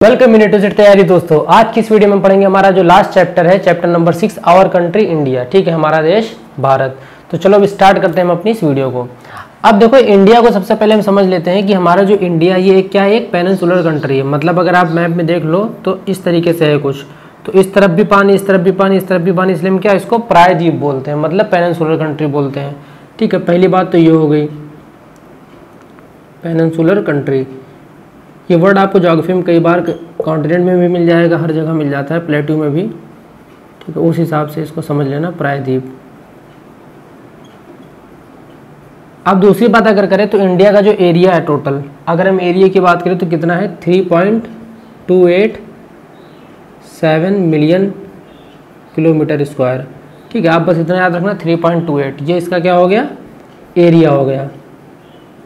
Welcome in to Z तैयारी दोस्तों। आज की इस वीडियो में पढ़ेंगे हमारा जो लास्ट चैप्टर है, chapter number 6, our country India. ठीक है, हमारा देश भारत। तो चलो अब स्टार्ट करते हैं हम अपनी इस वीडियो को। अब देखो, इंडिया को सबसे पहले हम समझ लेते हैं कि हमारा जो इंडिया ये क्या है, एक पेनिनसुलर कंट्री है। मतलब अगर आप मैप में देख लो तो इस तरीके से है कुछ, तो इस तरफ भी पानी, इस तरफ भी पानी, इस तरफ भी पानी, इसलिए हम क्या इसको प्रायद्वीप बोलते हैं, मतलब पेनिनसुलर कंट्री बोलते हैं। ठीक है, पहली बात तो ये हो गई पेनिनसुलर कंट्री। ये वर्ड आपको ज्योग्राफी में कई बार कॉन्टिनेंट में भी मिल जाएगा, हर जगह मिल जाता है, प्लेटू में भी। ठीक है, उस हिसाब से इसको समझ लेना, प्रायद्वीप। अब दूसरी बात अगर करें तो इंडिया का जो एरिया है टोटल, अगर हम एरिया की बात करें तो कितना है, 3.287 मिलियन किलोमीटर स्क्वायर। ठीक है, आप बस इतना याद रखना, 3.28, ये इसका क्या हो गया, एरिया हो गया।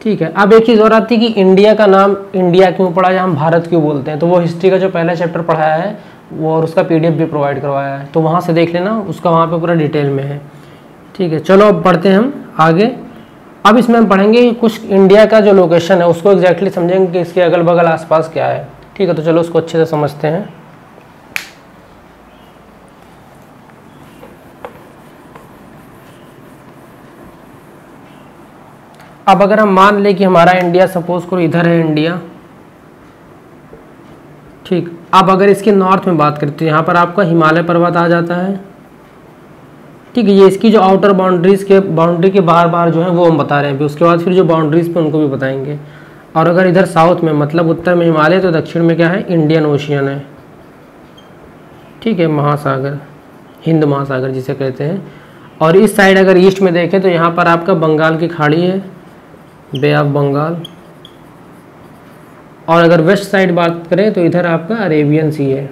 ठीक है, अब एक चीज़ और आती है कि इंडिया का नाम इंडिया क्यों पड़ा या हम भारत क्यों बोलते हैं। तो वो हिस्ट्री का जो पहला चैप्टर पढ़ाया है वो, और उसका पीडीएफ भी प्रोवाइड करवाया है, तो वहाँ से देख लेना, उसका वहाँ पे पूरा डिटेल में है। ठीक है, चलो अब पढ़ते हैं हम आगे। अब इसमें हम पढ़ेंगे कि कुछ इंडिया का जो लोकेशन है उसको एग्जैक्टली समझेंगे कि इसके अगल बगल आसपास क्या है। ठीक है, तो चलो उसको अच्छे से समझते हैं। अब अगर हम मान लें कि हमारा इंडिया, सपोज करो इधर है इंडिया। ठीक, अब अगर इसके नॉर्थ में बात करते हैं, यहाँ पर आपका हिमालय पर्वत आ जाता है। ठीक है, ये इसकी जो आउटर बाउंड्री के बाहर जो है वो हम बता रहे हैं अभी। उसके बाद फिर जो बाउंड्रीज पे उनको भी बताएंगे। और अगर इधर साउथ में, मतलब उत्तर में हिमालय, तो दक्षिण में क्या है, इंडियन ओशियन है। ठीक है, महासागर, हिंद महासागर जिसे कहते हैं। और इस साइड अगर ईस्ट में देखें तो यहाँ पर आपका बंगाल की खाड़ी है, बे ऑफ बंगाल। और अगर वेस्ट साइड बात करें तो इधर आपका अरेबियन सी है।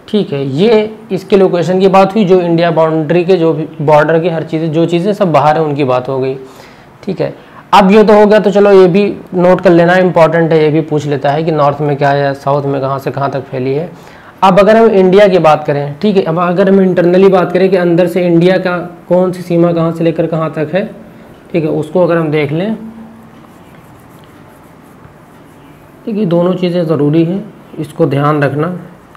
ठीक है, ये इसके लोकेशन की बात हुई। जो इंडिया बाउंड्री के, जो बॉर्डर की हर चीज़ें, जो चीज़ें सब बाहर है उनकी बात हो गई। ठीक है, अब ये तो हो गया, तो चलो ये भी नोट कर लेना, इंपॉर्टेंट है, ये भी पूछ लेता है कि नॉर्थ में क्या है, साउथ में कहाँ से कहाँ तक फैली है। अब अगर हम इंडिया की बात करें, ठीक है, अब अगर हम इंटरनली बात करें कि अंदर से इंडिया का कौन सी सीमा कहाँ से लेकर कहाँ तक है, ठीक है, उसको अगर हम देख लें। ठीक है, दोनों चीज़ें ज़रूरी हैं, इसको ध्यान रखना।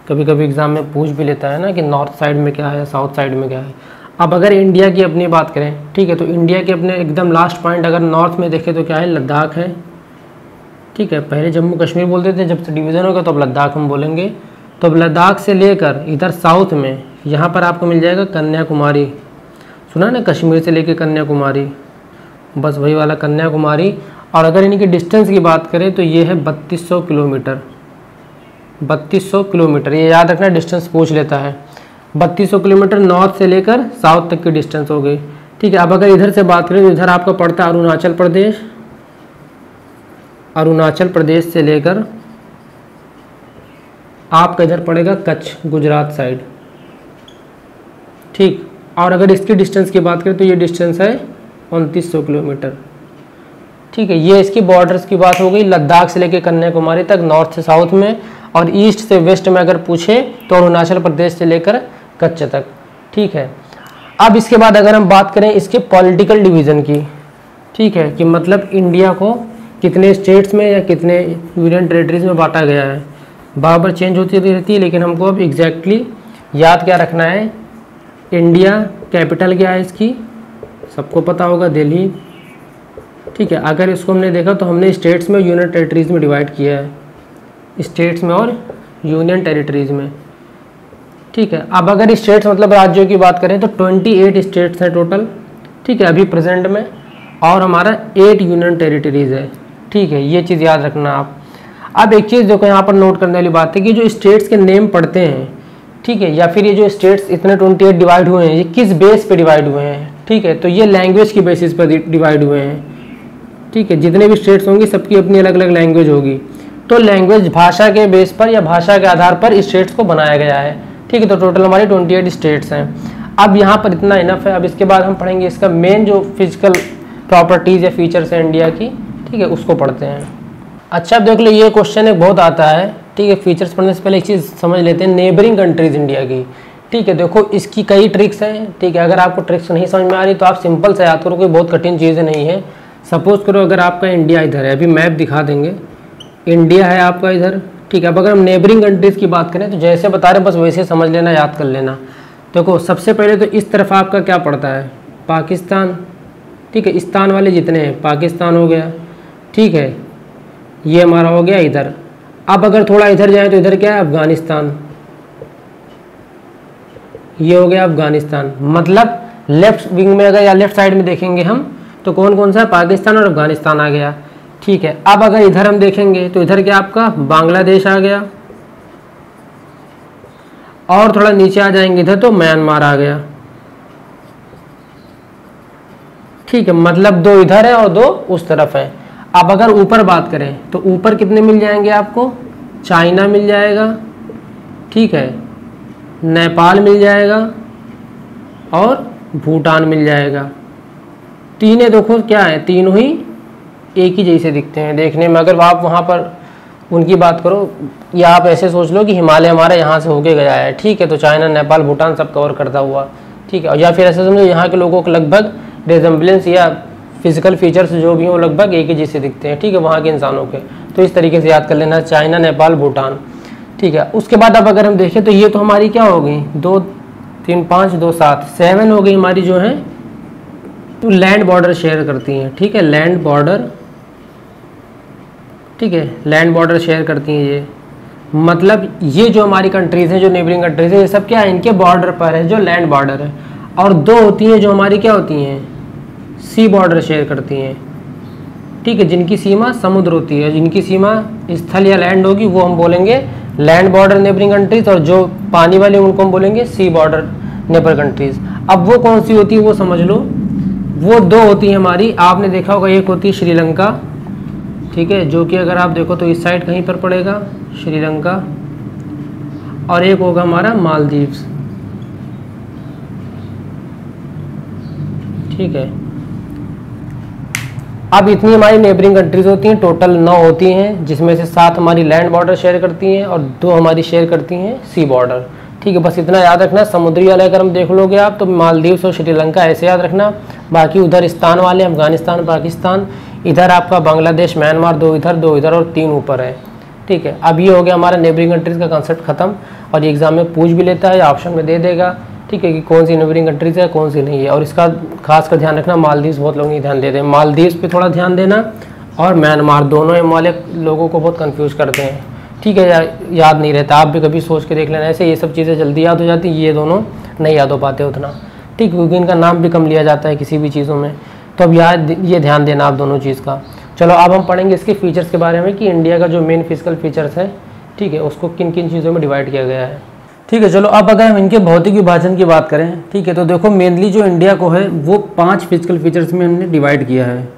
कभी कभी एग्ज़ाम में पूछ भी लेता है ना कि नॉर्थ साइड में क्या है, साउथ साइड में क्या है। अब अगर इंडिया की अपनी बात करें, ठीक है, तो इंडिया के अपने एकदम लास्ट पॉइंट अगर नॉर्थ में देखें तो क्या है, लद्दाख है। ठीक है, पहले जम्मू कश्मीर बोलते थे, जब से डिवीज़न होगा तो अब लद्दाख हम बोलेंगे। तो अब लद्दाख से लेकर इधर साउथ में यहाँ पर आपको मिल जाएगा कन्याकुमारी। सुना ना, कश्मीर से लेकर कन्याकुमारी, बस वही वाला कन्याकुमारी। और अगर इनकी डिस्टेंस की बात करें तो ये है 3200 किलोमीटर। 3200 किलोमीटर, ये याद रखना, डिस्टेंस पूछ लेता है। 3200 किलोमीटर नॉर्थ से लेकर साउथ तक की डिस्टेंस हो गई। ठीक है, अब अगर इधर से बात करें तो इधर आपका पड़ता है अरुणाचल प्रदेश। अरुणाचल प्रदेश से लेकर आपका इधर पड़ेगा कच्छ, गुजरात साइड। ठीक, और अगर इसकी डिस्टेंस की बात करें तो ये डिस्टेंस है 2900 किलोमीटर। ठीक है, ये इसकी बॉर्डर्स की बात हो गई, लद्दाख से लेकर कन्याकुमारी तक, नॉर्थ से साउथ में। और ईस्ट से वेस्ट में अगर पूछे तो अरुणाचल प्रदेश से लेकर कच्छ तक। ठीक है, अब इसके बाद अगर हम बात करें इसके पॉलिटिकल डिवीज़न की, ठीक है, कि मतलब इंडिया को कितने स्टेट्स में या कितने यूनियन टेरिटरीज में बांटा गया है। बार बार चेंज होती रहती है, लेकिन हमको अब एग्जैक्टली याद क्या रखना है। इंडिया कैपिटल क्या है इसकी, सबको पता होगा, दिल्ली। ठीक है, अगर इसको हमने देखा तो हमने स्टेट्स में, यूनियन टेरिटरीज में डिवाइड किया है, स्टेट्स में और यूनियन टेरिटरीज में। ठीक है, अब अगर स्टेट्स मतलब राज्यों की बात करें तो 28 स्टेट्स हैं टोटल। ठीक है, अभी प्रेजेंट में, और हमारा 8 यूनियन टेरिटरीज है। ठीक है, ये चीज़ याद रखना आप। अब एक चीज़ देखो यहाँ पर नोट करने वाली बात है कि जो स्टेट्स के नेम पढ़ते हैं, ठीक है, या फिर ये जो स्टेट्स इतने 28 डिवाइड हुए हैं, ये किस बेस पे डिवाइड हुए हैं। ठीक है, तो ये लैंग्वेज की बेसिस पर डिवाइड हुए हैं। ठीक है, जितने भी स्टेट्स होंगी सबकी अपनी अलग अलग लैंग्वेज होगी, तो लैंग्वेज, भाषा के बेस पर या भाषा के आधार पर स्टेट्स को बनाया गया है। ठीक है, तो टोटल हमारी 28 स्टेट्स हैं। अब यहाँ पर इतना इनफ है। अब इसके बाद हम पढ़ेंगे इसका मेन जो फिजिकल प्रॉपर्टीज़ या फीचर्स हैं इंडिया की। ठीक है, उसको पढ़ते हैं। अच्छा, अब देख लो, ये क्वेश्चन एक बहुत आता है। ठीक है, फीचर्स पढ़ने से पहले एक चीज़ समझ लेते हैं, नेबरिंग कंट्रीज़ इंडिया की। ठीक है, देखो इसकी कई ट्रिक्स हैं। ठीक है, अगर आपको ट्रिक्स नहीं समझ में आ रही तो आप सिंपल से याद करो, कोई बहुत कठिन चीज़ें नहीं है। सपोज करो अगर आपका इंडिया इधर है, अभी मैप दिखा देंगे, इंडिया है आपका इधर, ठीक है। अब अगर हम नेबरिंग कंट्रीज़ की बात करें तो जैसे बता रहे बस वैसे समझ लेना, याद कर लेना। देखो सबसे पहले तो इस तरफ आपका क्या पड़ता है, पाकिस्तान, ठीक है। स्थान वाले जितने हैं, पाकिस्तान हो गया, ठीक है, ये हमारा हो गया इधर। अब अगर थोड़ा इधर जाए तो इधर क्या है, अफगानिस्तान, ये हो गया अफगानिस्तान। मतलब लेफ्ट विंग में अगर या लेफ्ट साइड में देखेंगे हम तो कौन कौन सा है, पाकिस्तान और अफगानिस्तान आ गया, ठीक है। अब अगर इधर हम देखेंगे तो इधर क्या आपका बांग्लादेश आ गया, और थोड़ा नीचे आ जाएंगे इधर तो म्यांमार आ गया, ठीक है। मतलब 2 इधर है और 2 उस तरफ है। अब अगर ऊपर बात करें तो ऊपर कितने मिल जाएंगे आपको, चाइना मिल जाएगा, ठीक है, नेपाल मिल जाएगा और भूटान मिल जाएगा। तीनों देखो क्या है, तीनों ही एक ही जैसे दिखते हैं देखने में। अगर आप वहाँ पर उनकी बात करो, या आप ऐसे सोच लो कि हिमालय हमारा यहाँ से होके गया है, ठीक है, तो चाइना, नेपाल, भूटान सब कवर करता हुआ, ठीक है। या फिर ऐसे समझो यहाँ के लोगों को लगभग रिजेम्बलेंस या फिजिकल फीचर्स जो भी हों लगभग एक ही जैसे दिखते हैं, ठीक है, वहाँ के इंसानों के। तो इस तरीके से याद कर लेना, चाइना, नेपाल, भूटान, ठीक है। उसके बाद अब अगर हम देखें तो ये तो हमारी क्या हो गई, 2 3 5 2 7 7 हो गई हमारी जो है तो लैंड बॉर्डर शेयर करती हैं, ठीक है, लैंड बॉर्डर, ठीक है, लैंड बॉर्डर शेयर करती हैं ये। मतलब ये जो हमारी कंट्रीज़ हैं, जो नेबरिंग कंट्रीज़ हैं, ये सब क्या है, इनके बॉर्डर पर है जो लैंड बॉर्डर है। और 2 होती हैं जो हमारी क्या होती हैं, सी बॉर्डर शेयर करती हैं, ठीक है, जिनकी सीमा समुद्र होती है। जिनकी सीमा स्थल या लैंड होगी वो हम बोलेंगे लैंड बॉर्डर नेबरिंग कंट्रीज़, और जो पानी वाली उनको हम बोलेंगे सी बॉर्डर नेबर कंट्रीज़। अब वो कौन सी होती है वो समझ लो, वो 2 होती हैं हमारी, आपने देखा होगा, एक होती है श्रीलंका, ठीक है, जो कि अगर आप देखो तो इस साइड कहीं पर पड़ेगा श्रीलंका, और एक होगा हमारा मालदीव्स, ठीक है। अब इतनी हमारी नेबरिंग कंट्रीज होती हैं, टोटल 9 होती हैं, जिसमें से 7 हमारी लैंड बॉर्डर शेयर करती हैं और 2 हमारी शेयर करती हैं सी बॉर्डर, ठीक है। बस इतना याद रखना, समुद्री वाले अगर हम देख लोगे आप तो मालदीव्स और श्रीलंका ऐसे याद रखना, बाकी उधर स्थान वाले अफगानिस्तान, पाकिस्तान, इधर आपका बांग्लादेश, म्यांमार, 2 इधर और 3 ऊपर है, ठीक है। अब ये हो गया हमारा नेबरिंग कंट्रीज़ का कंसेप्ट खत्म, और ये एग्जाम में पूछ भी लेता है, ऑप्शन में दे देगा, ठीक है, कि कौन सी नेबरिंग कंट्रीज़ है कौन सी नहीं है। और इसका खास कर ध्यान रखना, मालदीव्स बहुत लोग नहीं ध्यान देते हैं, मालदीव्स पे थोड़ा ध्यान देना, और म्यांमार, दोनों वाले लोगों को बहुत कंफ्यूज करते हैं, ठीक है, याद नहीं रहता। आप भी कभी सोच के देख लेना, ऐसे ये सब चीज़ें जल्दी याद हो जाती, ये दोनों नहीं याद हो पाते उतना, ठीक, क्योंकि इनका नाम भी कम लिया जाता है किसी भी चीज़ों में। तो अब ये ध्यान देना आप दोनों चीज़ का। चलो अब हम पढ़ेंगे इसके फीचर्स के बारे में, कि इंडिया का जो मेन फिजिकल फीचर्स है, ठीक है, उसको किन किन चीज़ों में डिवाइड किया गया है, ठीक है। चलो अब अगर हम इनके भौतिक विभाजन की बात करें, ठीक है, तो देखो मेनली जो इंडिया को है वो 5 फिजिकल फीचर्स में हमने डिवाइड किया है,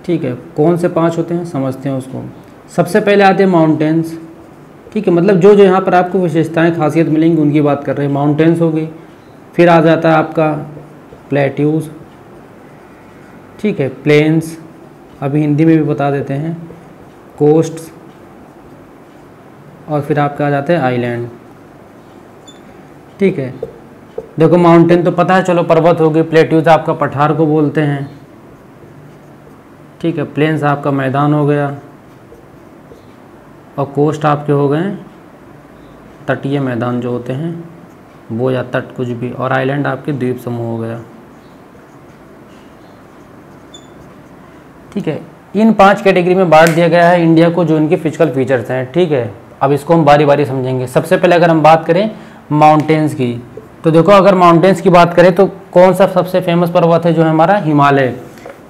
ठीक है। कौन से 5 होते हैं समझते हैं उसको। सबसे पहले आते हैं माउंटेन्स, ठीक है, मतलब जो जो यहाँ पर आपको विशेषताएँ खासियत मिलेंगी उनकी बात कर रहे हैं, माउंटेन्स हो गई। फिर आ जाता है आपका प्लेट्यूज, ठीक है, प्लेन्स, अभी हिंदी में भी बता देते हैं, कोस्ट्स, और फिर आपका आ जाता है आइलैंड, ठीक है। देखो माउंटेन तो पता है, चलो पर्वत हो गए, प्लेट्यूज आपका पठार को बोलते हैं, ठीक है, प्लेन्स आपका मैदान हो गया, और कोस्ट आपके हो गए तटीय मैदान जो होते हैं वो, या तट कुछ भी, और आइलैंड आपके द्वीप समूह हो गया, ठीक है। इन 5 कैटेगरी में बांट दिया गया है इंडिया को, जो इनके फिजिकल फीचर्स हैं, ठीक है। अब इसको हम बारी बारी समझेंगे। सबसे पहले अगर हम बात करें माउंटेन्स की, तो देखो अगर माउंटेन्स की बात करें तो कौन सा सबसे फेमस पर्वत है, जो है हमारा हिमालय,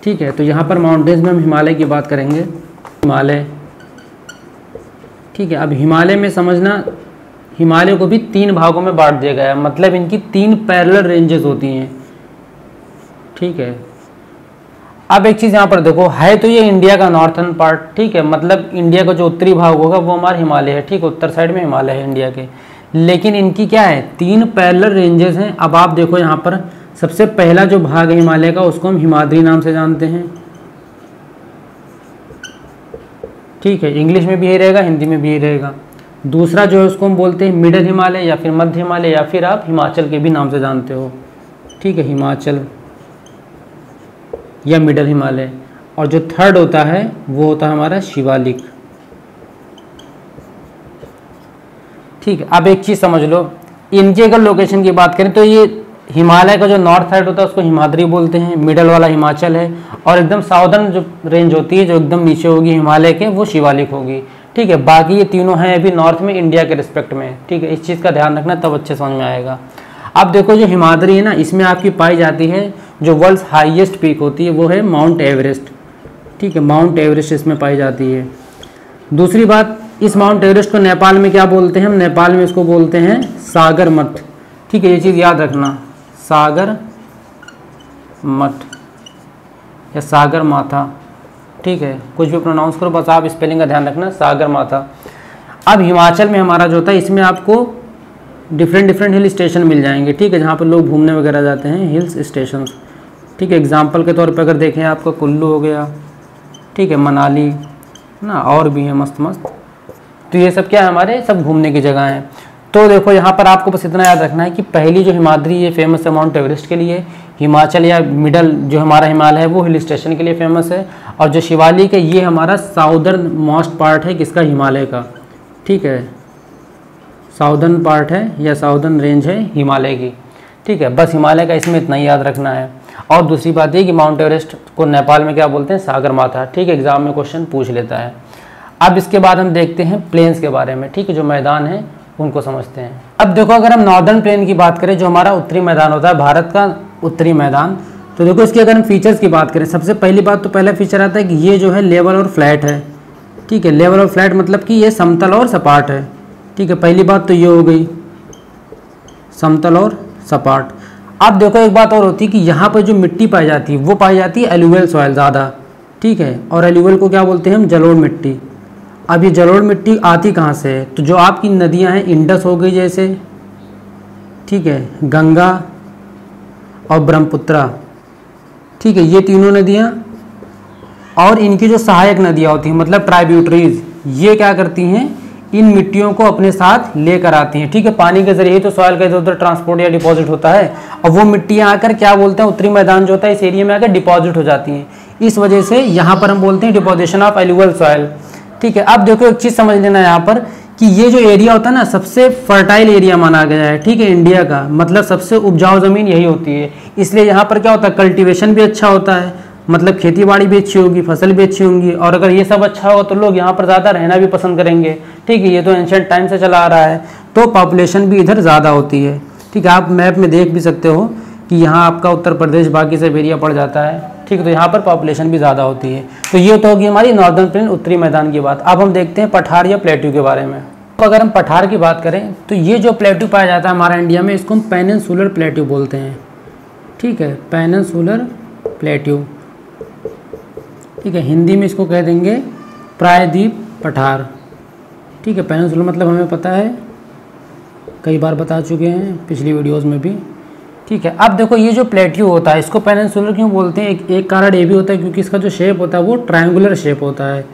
ठीक है। तो यहाँ पर माउंटेन्स में हम हिमालय की बात करेंगे, हिमालय, ठीक है। अब हिमालय में समझना, हिमालय को भी 3 भागों में बांट दिया गया है, मतलब इनकी 3 पैरेलल रेंजेस होती हैं, ठीक है। अब एक चीज़ यहाँ पर देखो, है तो ये इंडिया का नॉर्थर्न पार्ट, ठीक है, मतलब इंडिया का जो उत्तरी भाग होगा वो हमारा हिमालय है, ठीक है, उत्तर साइड में हिमालय है इंडिया के। लेकिन इनकी क्या है, 3 पैरेलल रेंजेस हैं। अब आप देखो यहाँ पर सबसे पहला जो भाग है हिमालय का, उसको हम हिमाद्री नाम से जानते हैं, ठीक है, इंग्लिश में भी यही रहेगा, हिंदी में भी यही रहेगा। दूसरा जो है उसको हम बोलते हैं मिडल हिमालय, या फिर मध्य हिमालय, या फिर आप हिमाचल के भी नाम से जानते हो, ठीक है, हिमाचल या मिडल हिमालय। और जो थर्ड होता है वो होता है हमारा शिवालिक। ठीक है, अब एक चीज़ समझ लो, इनकी अगर लोकेशन की बात करें तो ये हिमालय का जो नॉर्थ साइड होता है उसको हिमाद्री बोलते हैं, मिडल वाला हिमाचल है, और एकदम साउदर्न जो रेंज होती है जो एकदम नीचे होगी हिमालय के वो शिवालिक होगी। ठीक है, बाकी ये तीनों हैं अभी नॉर्थ में इंडिया के रिस्पेक्ट में। ठीक है, इस चीज़ का ध्यान रखना तब अच्छे समझ में आएगा। अब देखो जो हिमाद्री है ना, इसमें आपकी पाई जाती है जो वर्ल्ड हाईएस्ट पीक होती है वो है माउंट एवरेस्ट। ठीक है, माउंट एवरेस्ट इसमें पाई जाती है। दूसरी बात, इस माउंट एवरेस्ट को नेपाल में क्या बोलते हैं? हम नेपाल में इसको बोलते हैं सागर मठ। ठीक है, ये चीज़ याद रखना, सागर मठ या सागर माथा। ठीक है, कुछ भी प्रोनाउंस करो, बस आप स्पेलिंग का ध्यान रखना, सागर माथा। अब हिमाचल में हमारा जो होता है इसमें आपको डिफरेंट हिल स्टेशन मिल जाएंगे। ठीक है, जहाँ पर लोग घूमने वगैरह जाते हैं, हिल्स स्टेशन। ठीक है, एग्जाम्पल के तौर पर अगर देखें आपका कुल्लू हो गया, ठीक है, मनाली ना, और भी है मस्त मस्त। तो ये सब क्या है, हमारे सब घूमने की जगह हैं। तो देखो यहाँ पर आपको बस इतना याद रखना है कि पहली जो हिमाद्री ये फेमस है माउंट एवरेस्ट के लिए, हिमाचल या मिडल जो हमारा हिमालय है वो हिल स्टेशन के लिए फेमस है, और जो शिवालिक है ये हमारा साउदर्न मोस्ट पार्ट है किसका, हिमालय का। ठीक है, साउदर्न पार्ट है या साउदर्न रेंज है हिमालय की। ठीक है, बस हिमालय का इसमें इतना ही याद रखना है। और दूसरी बात ये कि माउंट एवरेस्ट को नेपाल में क्या बोलते हैं, सागर माथा। ठीक है, एग्जाम में क्वेश्चन पूछ लेता है। अब इसके बाद हम देखते हैं प्लेन्स के बारे में। ठीक है, जो मैदान है उनको समझते हैं। अब देखो अगर हम नॉर्दर्न प्लेन की बात करें, जो हमारा उत्तरी मैदान होता है, भारत का उत्तरी मैदान, तो देखो इसके अगर हम फीचर्स की बात करें, सबसे पहली बात तो पहला फीचर आता है कि ये जो है लेवल और फ्लैट है। ठीक है, लेवल और फ्लैट मतलब कि ये समतल और सपाट है। ठीक है, पहली बात तो ये हो गई, समतल और सपाट। अब देखो एक बात और होती है कि यहाँ पर जो मिट्टी पाई जाती है वो पाई जाती है एलुवियल सॉइल ज़्यादा। ठीक है, और एलुवियल को क्या बोलते हैं हम, जलोढ़ मिट्टी। अब ये जलोढ़ मिट्टी आती कहाँ से है, तो जो आपकी नदियाँ हैं, इंडस हो गई जैसे, ठीक है, गंगा और ब्रह्मपुत्रा। ठीक है, ये तीनों नदियाँ और इनकी जो सहायक नदियाँ होती हैं मतलब ट्राइब्यूटरीज, ये क्या करती हैं, इन मिट्टियों को अपने साथ लेकर आती हैं। ठीक है, पानी के जरिए तो सॉइल का इधर उधर ट्रांसपोर्ट या डिपॉजिट होता है, और वो मिट्टियाँ आकर क्या बोलते हैं, उत्तरी मैदान जो होता है इस एरिया में आकर डिपॉजिट हो जाती हैं। इस वजह से यहाँ पर हम बोलते हैं डिपोजिशन ऑफ एलुवियल सॉइल। ठीक है, अब देखो एक चीज़ समझ लेना यहाँ पर कि ये जो एरिया होता है ना, सबसे फर्टाइल एरिया माना गया है। ठीक है, इंडिया का मतलब सबसे उपजाऊ ज़मीन यही होती है, इसलिए यहाँ पर क्या होता है, कल्टीवेशन भी अच्छा होता है, मतलब खेती बाड़ी भी अच्छी होगी, फसल भी अच्छी होंगी, और अगर ये सब अच्छा हो तो लोग यहाँ पर ज़्यादा रहना भी पसंद करेंगे। ठीक है, ये तो एंशिएंट टाइम से चला आ रहा है, तो पॉपुलेशन भी इधर ज़्यादा होती है। ठीक है, आप मैप में देख भी सकते हो कि यहाँ आपका उत्तर प्रदेश बाकी सब एरिया पड़ जाता है। ठीक है, तो यहाँ पर पॉपुलेशन भी ज़्यादा होती है। तो ये तो होगी हमारी नॉर्दर्न प्लेन उत्तरी मैदान की बात। अब हम देखते हैं पठार या प्लेट्यू के बारे में। तो अगर हम पठार की बात करें तो ये जो प्लेट्यू पाया जाता है हमारा इंडिया में, इसको हम पेनिनसुलर प्लेट्यू बोलते हैं। ठीक है, पेनिनसुलर प्लेट्यू। ठीक है, हिंदी में इसको कह देंगे प्रायद्वीप पठार। ठीक है, पेनिनसुलर मतलब हमें पता है, कई बार बता चुके हैं पिछली वीडियोज़ में भी। ठीक है, अब देखो ये जो प्लेट्यू होता है इसको पेनिनसुलर क्यों बोलते हैं, एक कारण ये भी होता है क्योंकि इसका जो शेप होता है वो ट्रायंगुलर शेप होता है।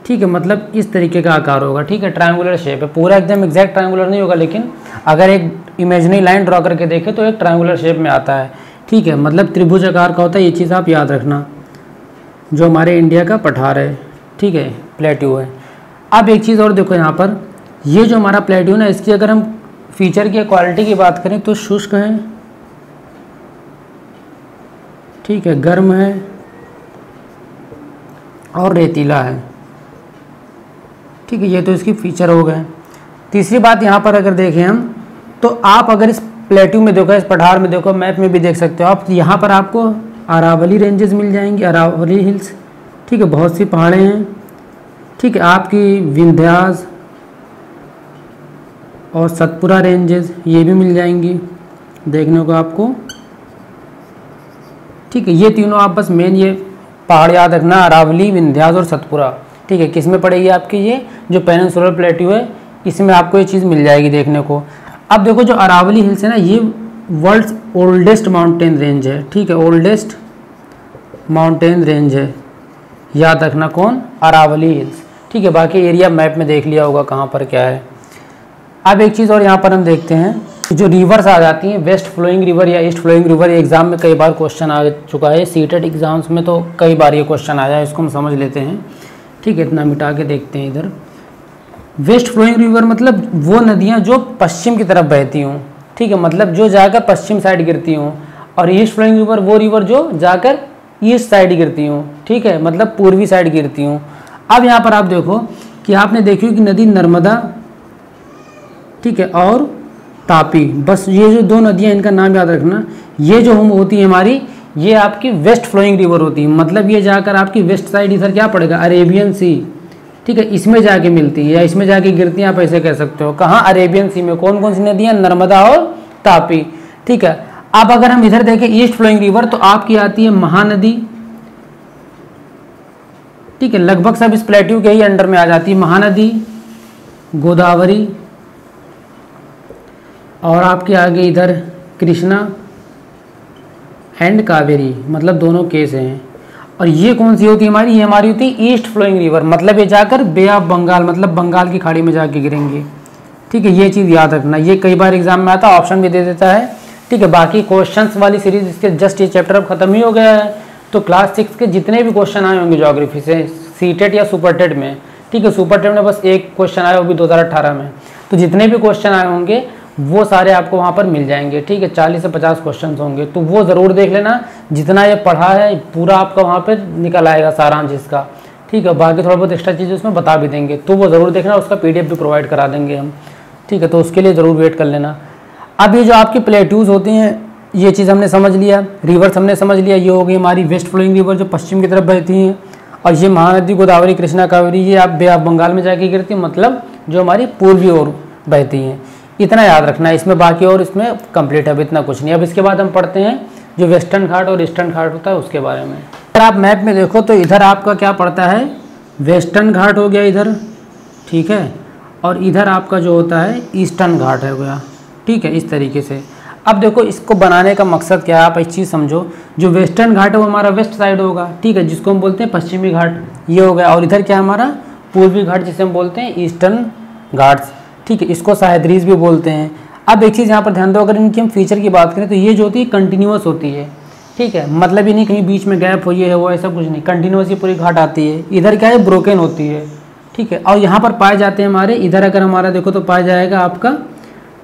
ठीक है, मतलब इस तरीके का आकार होगा। ठीक है, ट्रायंगुलर शेप है, पूरा एकदम एग्जैक्ट ट्रायंगुलर नहीं होगा, लेकिन अगर एक इमेजिनरी लाइन ड्रॉ करके देखें तो एक ट्रायंगुलर शेप में आता है। ठीक है, मतलब त्रिभुज आकार का होता है, ये चीज़ आप याद रखना, जो हमारे इंडिया का पठार है। ठीक है, प्लेट्यू है। अब एक चीज़ और देखो यहाँ पर, ये जो हमारा प्लेट्यू ना, इसकी अगर हम फीचर की क्वालिटी की बात करें तो शुष्क है, ठीक है, गर्म है और रेतीला है। ठीक है, ये तो इसकी फीचर हो गए। तीसरी बात यहाँ पर अगर देखें हम, तो आप अगर इस प्लेट्यू में देखो, इस पठार में देखो, मैप में भी देख सकते हो आप, यहाँ पर आपको अरावली रेंजेस मिल जाएंगी, अरावली हिल्स। ठीक है, बहुत सी पहाड़ें हैं। ठीक है, आपकी विंध्यास और सतपुरा रेंजेस ये भी मिल जाएंगी देखने को आपको। ठीक है, ये तीनों आप बस मेन ये पहाड़ याद रखना, अरावली, विंध्यास और सतपुरा। ठीक है, किस में पड़ेगी आपकी, ये जो पेनिनसुलर प्लेट्यू है इसमें आपको ये चीज़ मिल जाएगी देखने को। अब देखो जो अरावली हिल्स है ना, ये वर्ल्ड्स ओल्डेस्ट माउंटेन रेंज है। ठीक है, ओल्डेस्ट माउंटेन रेंज है, याद रखना कौन, अरावली हिल्स। ठीक है, बाकी एरिया मैप में देख लिया होगा कहाँ पर क्या है। अब एक चीज़ और यहाँ पर हम देखते हैं जो रिवर्स आ जाती हैं, वेस्ट फ्लोइंग रिवर या ईस्ट फ्लोइंग रिवर, एग्जाम में कई बार क्वेश्चन आ चुका है, सीटेट एग्जाम्स में तो कई बार ये क्वेश्चन आया है, इसको हम समझ लेते हैं। ठीक है, इतना मिटा के देखते हैं इधर। वेस्ट फ्लोइंग रिवर मतलब वो नदियाँ जो पश्चिम की तरफ बहती हों, ठीक है, मतलब जो जाकर पश्चिम साइड गिरती हों। और ईस्ट फ्लोइंग रिवर वो रिवर जो जाकर ईस्ट साइड गिरती हों, ठीक है, मतलब पूर्वी साइड गिरती हों। अब यहाँ पर आप देखो कि आपने देखी कि नदी नर्मदा, ठीक है, और तापी, बस ये जो दो नदियाँ, इनका नाम याद रखना। ये जो हम होती है हमारी, ये आपकी वेस्ट फ्लोइंग रिवर होती है, मतलब ये जाकर आपकी वेस्ट साइड इधर क्या पड़ेगा, अरेबियन सी, ठीक है, इसमें जाके मिलती है या इसमें जाके गिरती हैं, आप ऐसे कह सकते हो। कहाँ, अरेबियन सी में। कौन कौन सी नदियाँ, नर्मदा और तापी, ठीक है। अब अगर हम इधर देखें ईस्ट फ्लोइंग रिवर, तो आपकी आती है महानदी, ठीक है, लगभग सब इस प्लेट्यू के ही अंडर में आ जाती है। महानदी, गोदावरी, और आपके आगे इधर कृष्णा एंड कावेरी, मतलब दोनों केस हैं। और ये कौन सी होती है हमारी, ये हमारी होती है ईस्ट फ्लोइंग रिवर, मतलब ये जाकर बे ऑफ बंगाल, मतलब बंगाल की खाड़ी में जाके गिरेंगे। ठीक है, ये चीज़ याद रखना, ये कई बार एग्जाम में आता है, ऑप्शन भी दे देता है। ठीक है, बाकी क्वेश्चंस वाली सीरीज इसके जस्ट ये चैप्टर अब खत्म ही हो गया है। तो क्लास 6 के जितने भी क्वेश्चन आए होंगे ज्योग्राफी से, सीटेट या सुपरटेट में, ठीक है, सुपरटेट में बस एक क्वेश्चन आया, वो भी 2018 में, तो जितने भी क्वेश्चन आए होंगे वो सारे आपको वहाँ पर मिल जाएंगे। ठीक है, 40 से 50 क्वेश्चन होंगे, तो वो ज़रूर देख लेना। जितना ये पढ़ा है पूरा आपका वहाँ पर निकल आएगा सारांश इसका। ठीक है, बाकी थोड़ा बहुत एक्स्ट्रा चीज़ उसमें बता भी देंगे, तो वो ज़रूर देखना, उसका PDF भी प्रोवाइड करा देंगे हम। ठीक है, तो उसके लिए ज़रूर वेट कर लेना। अब ये जो आपकी प्लेट्यूज होती हैं, ये चीज़ हमने समझ लिया, रिवर्स हमने समझ लिया, ये हो गई हमारी वेस्ट फ्लोइंग रिवर जो पश्चिम की तरफ बहती हैं। और ये महानदी, गोदावरी, कृष्णा, कावेरी, ये आप बे ऑफ बंगाल में जाके गिरती हैं, मतलब जो हमारी पूर्वी ओर बहती हैं। इतना याद रखना है इसमें, बाकी और इसमें कंप्लीट है, अब इतना कुछ नहीं। अब इसके बाद हम पढ़ते हैं जो वेस्टर्न घाट और ईस्टर्न घाट होता है उसके बारे में। अगर आप मैप में देखो तो इधर आपका क्या पड़ता है, वेस्टर्न घाट हो गया इधर, ठीक है, और इधर आपका जो होता है ईस्टर्न घाट हो गया। ठीक है, इस तरीके से। अब देखो इसको बनाने का मकसद क्या है, आप एक चीज़ समझो, जो वेस्टर्न घाट है वो हमारा वेस्ट साइड होगा, ठीक है, जिसको हम बोलते हैं पश्चिमी घाट, ये हो गया। और इधर क्या हमारा पूर्वी घाट, जिसे हम बोलते हैं ईस्टर्न घाट्स। ठीक है, इसको सह्याद्रीज भी बोलते हैं। अब एक चीज़ यहाँ पर ध्यान दो, अगर इनकी हम फीचर की बात करें तो ये जो होती है कंटिन्यूअस होती है। ठीक है, मतलब ये नहीं कहीं बीच में गैप हो, ये है वो, ऐसा कुछ नहीं, कंटिन्यूअस ये पूरी घाट आती है। इधर क्या है, ब्रोकन होती है। ठीक है, और यहाँ पर पाए जाते हैं हमारे, इधर अगर हमारा देखो तो पाया जाएगा आपका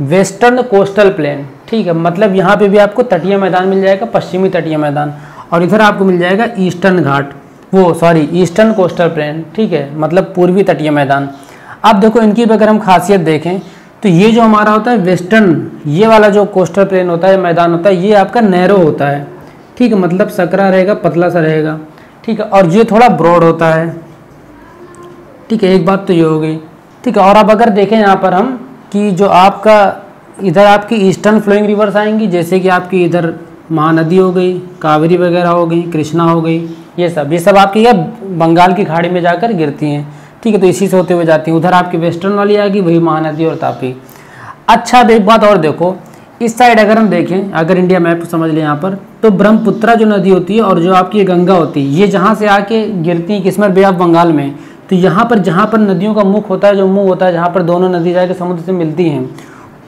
वेस्टर्न कोस्टल प्लेन। ठीक है, मतलब यहाँ पे भी आपको तटीय मैदान मिल जाएगा, पश्चिमी तटीय मैदान, और इधर आपको मिल जाएगा ईस्टर्न घाट, ईस्टर्न कोस्टल प्लेन। ठीक है, मतलब पूर्वी तटीय मैदान। अब देखो इनकी भी अगर हम खासियत देखें तो ये जो हमारा होता है वेस्टर्न, ये वाला जो कोस्टल प्लेन होता है, मैदान होता है, ये आपका नैरो होता है। ठीक है, मतलब सकरा रहेगा, पतला सा रहेगा। ठीक है, और ये थोड़ा ब्रॉड होता है। ठीक है, एक बात तो ये हो गई। ठीक है, और अब अगर देखें यहाँ पर हम कि जो आपका इधर आपकी ईस्टर्न फ्लोइंग रिवर्स आएंगी, जैसे कि आपकी इधर महानदी हो गई, कावेरी वगैरह हो गई, कृष्णा हो गई, ये सब आपकी बंगाल की खाड़ी में जाकर गिरती हैं। ठीक है, तो इसी से होते हुए जाती हैं। उधर आपकी वेस्टर्न वाली आएगी, वही महानदी और तापी। अच्छा, अब एक बात और देखो, इस साइड अगर हम देखें, अगर इंडिया मैप समझ लें यहाँ पर, तो ब्रह्मपुत्रा जो नदी होती है और जो आपकी ये गंगा होती है, ये जहाँ से आके गिरती हैं किसमें, बे ऑफ बंगाल में। तो यहाँ पर जहाँ पर नदियों का मुख होता है, जो मुँह होता है, जहाँ पर दोनों नदी जाके समुद्र से मिलती हैं,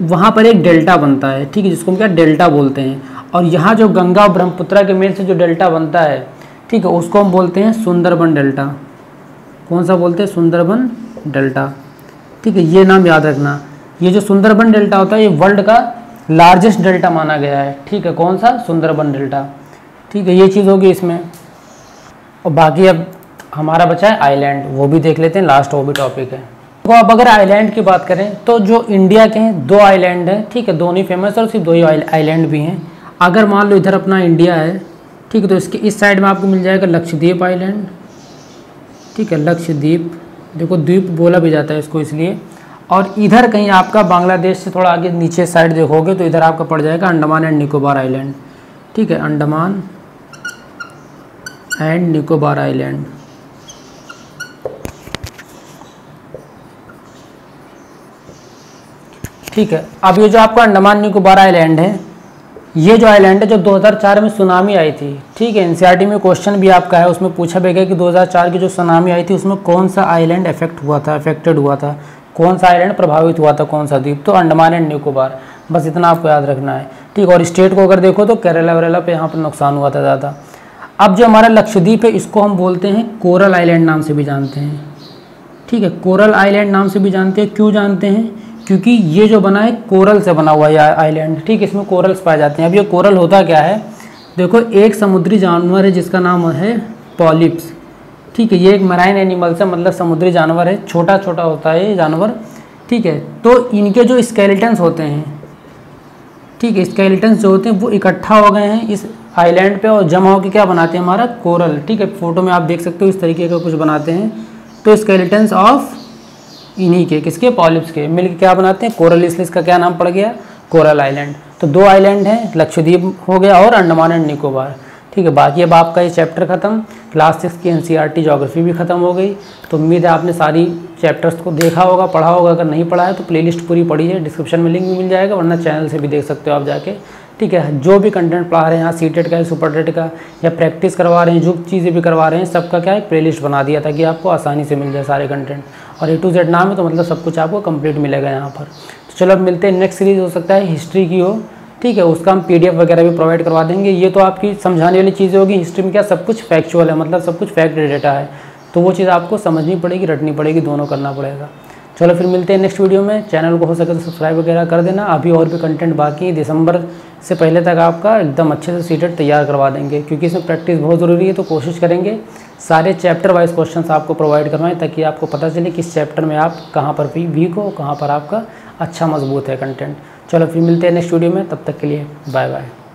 वहाँ पर एक डेल्टा बनता है। ठीक है, जिसको हम क्या डेल्टा बोलते हैं। और यहाँ जो गंगा और ब्रह्मपुत्रा के मेल से जो डेल्टा बनता है, ठीक है, उसको हम बोलते हैं सुंदरबन डेल्टा। कौन सा बोलते हैं, सुंदरबन डेल्टा। ठीक है, ये नाम याद रखना। ये जो सुंदरबन डेल्टा होता है, ये वर्ल्ड का लार्जेस्ट डेल्टा माना गया है। ठीक है, कौन सा, सुंदरबन डेल्टा। ठीक है, ये चीज़ होगी इसमें। और बाकी अब हमारा बचा है आइलैंड, वो भी देख लेते हैं, लास्ट वो भी टॉपिक है। तो अब अगर आइलैंड की बात करें तो जो इंडिया के हैं 2 आइलैंड हैं। ठीक है, दोनों ही फेमस और सिर्फ 2 ही आइलैंड भी हैं। अगर मान लो इधर अपना इंडिया है, ठीक है, तो इसके इस साइड में आपको मिल जाएगा लक्षद्वीप आइलैंड। ठीक है, लक्षद्वीप, देखो द्वीप बोला भी जाता है इसको इसलिए। और इधर कहीं आपका बांग्लादेश से थोड़ा आगे नीचे साइड देखोगे तो इधर आपका पड़ जाएगा अंडमान एंड निकोबार आइलैंड। ठीक है, अंडमान एंड निकोबार आइलैंड। ठीक है, अब ये जो आपका अंडमान निकोबार आइलैंड है, ये जो आइलैंड है, जो 2004 में सुनामी आई थी। ठीक है, एनसीईआरटी में क्वेश्चन भी आपका है, उसमें पूछा भी गया कि 2004 की जो सुनामी आई थी उसमें कौन सा आइलैंड अफेक्टेड हुआ था, कौन सा आइलैंड प्रभावित हुआ था, कौन सा द्वीप, तो अंडमान एंड निकोबार। बस इतना आपको याद रखना है, ठीक। और स्टेट को अगर देखो तो केरला वेरला पे यहाँ पर नुकसान हुआ था ज़्यादा। अब जो हमारा लक्षद्वीप है इसको हम बोलते हैं कोरल आइलैंड नाम से भी जानते हैं, ठीक है। कोरल आइलैंड नाम से भी जानते हैं, क्यों जानते हैं? क्योंकि ये जो बना है कोरल से बना हुआ है आइलैंड, ठीक। इसमें कोरल्स पाए जाते हैं। अब ये कोरल होता क्या है, देखो एक समुद्री जानवर है जिसका नाम है पॉलिप्स, ठीक है। ये एक मराइन एनिमल्स है, मतलब समुद्री जानवर है, छोटा छोटा होता है ये जानवर, ठीक है। तो इनके जो स्केलेटन्स होते हैं, ठीक है, स्केलेटन्स जो होते हैं वो इकट्ठा हो गए हैं इस आइलैंड पे और जमा होकर क्या बनाते हैं हमारा कोरल, ठीक है। फोटो में आप देख सकते हो इस तरीके का कुछ बनाते हैं। तो स्केलेटन्स ऑफ इन्हीं के किसके पॉलिप्स के मिलकर क्या बनाते हैं कोरल, इसलिए इसका क्या नाम पड़ गया कोरल आइलैंड। तो 2 आइलैंड हैं, लक्षद्वीप हो गया और अंडमान एंड निकोबार, ठीक है। बाकी अब आपका ये चैप्टर खत्म, क्लास 6 की एनसीईआरटी ज्योग्राफी भी खत्म हो गई। तो उम्मीद है आपने सारी चैप्टर्स को देखा होगा, पढ़ा होगा। अगर नहीं पढ़ा है तो प्लेलिस्ट पूरी पढ़ी है, डिस्क्रिप्शन में लिंक भी मिल जाएगा, वरना चैनल से भी देख सकते हो आप जाके, ठीक है। जो भी कंटेंट पढ़ा रहे हैं यहाँ सीटेट का, सुपर टेट का, या प्रैक्टिस करवा रहे हैं, जो चीज़ें भी करवा रहे हैं, सबका क्या है प्लेलिस्ट बना दिया ताकि आपको आसानी से मिल जाए सारे कंटेंट। और A to Z नाम है तो मतलब सब कुछ आपको कंप्लीट मिलेगा यहाँ पर। तो चलो अब मिलते हैं नेक्स्ट सीरीज़, हो सकता है हिस्ट्री की हो, ठीक है। उसका हम PDF वगैरह भी प्रोवाइड करवा देंगे। ये तो आपकी समझाने वाली चीज़ें होगी, हिस्ट्री में क्या सब कुछ फैक्चुअल है, मतलब सब कुछ फैक्ट डेटा है, तो वो चीज़ आपको समझनी पड़ेगी, रटनी पड़ेगी, दोनों करना पड़ेगा। चलो फिर मिलते हैं नेक्स्ट वीडियो में। चैनल को हो सके तो सब्सक्राइब वगैरह कर देना। अभी और भी कंटेंट बाकी है, दिसंबर से पहले तक आपका एकदम अच्छे से सीटेट तैयार करवा देंगे, क्योंकि इसमें प्रैक्टिस बहुत ज़रूरी है। तो कोशिश करेंगे सारे चैप्टर वाइज क्वेश्चंस आपको प्रोवाइड करवाएं, ताकि आपको पता चले किस चैप्टर में आप कहाँ पर वीक हो, कहाँ पर आपका अच्छा मजबूत है कंटेंट। चलो फिर मिलते हैं नेक्स्ट वीडियो में, तब तक के लिए बाय बाय।